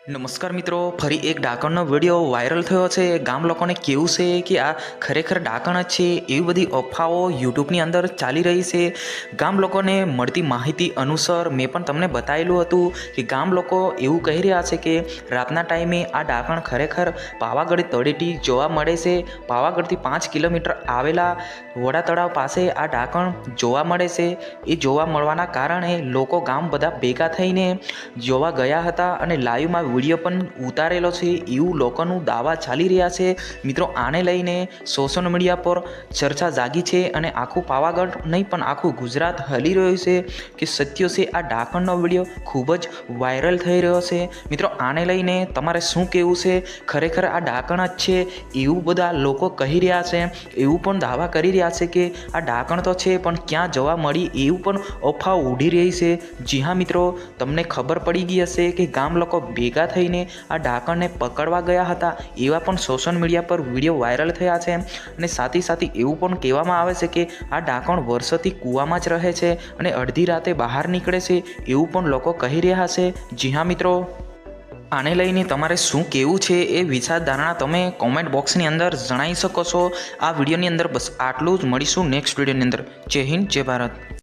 નમસ્કાર મિત્રો, ફરી એક ડાકણનો વિડીયો વાયરલ થયો છે। ગામ લોકોને કેવું છે કે આ ખરેખર ડાકણ જ છે, એવી બધી અફવાઓ યુટ્યુબની અંદર ચાલી રહી છે। ગામ લોકોને મળતી માહિતી અનુસાર મેં પણ તમને બતાવેલું હતું કે ગામ લોકો એવું કહી રહ્યા છે કે રાતના ટાઈમે આ ડાકણ ખરેખર પાવાગઢ તળેટી જોવા મળે છે। પાવાગઢથી 5 કિલોમીટર આવેલા વડા તળાવ પાસે આ ડાકણ જોવા મળે છે। એ જોવા મળવાના કારણે લોકો ગામ બધા ભેગા થઈને જોવા ગયા હતા અને લાઈવમાં વિડીયો પણ ઉતારેલો છે એવું લોકોનું દાવા ચાલી રહ્યા છે। મિત્રો, આને લઈને સોશિયલ મીડિયા પર ચર્ચા જાગી છે અને આખું પાવાગઢ નહીં પણ આખું ગુજરાત હલી રહ્યું છે કે સત્ય છે આ ડાકણનો વિડીયો ખૂબ જ વાયરલ થઈ રહ્યો છે। મિત્રો, આને લઈને તમારે શું કહેવું છે? ખરેખર આ ડાકણ જ છે એવું બધા લોકો કહી રહ્યા છે, એવું પણ દાવા કરી રહ્યા છે કે આ ડાકણ તો છે પણ ક્યાં જોવા મળી એવું પણ અફવા ઉડી રહી છે। જી હા મિત્રો, તમને ખબર પડી ગઈ હશે કે ગામ લોકો ભેગા થઈને આ ડાકણને પકડવા ગયા હતા, એવા પણ સોશિયલ મીડિયા પર વિડીયો વાયરલ થયા છે। અને સાથે સાથે એવું પણ કહેવામાં આવે છે કે આ ડાકણ વર્ષોથી કૂવામાં જ રહે છે અને અડધી રાતે બહાર નીકળે છે એવું પણ લોકો કહી રહ્યા છે। જી હા મિત્રો, આને લઈને તમારે શું કહેવું છે એ વિચારધારણા તમે કોમેન્ટ બોક્સની અંદર જણાવી શકો છો। આ વિડીયોની અંદર બસ આટલું જ, મળીશું નેક્સ્ટ વિડીયોની અંદર। જય હિન્દ, જય ભારત।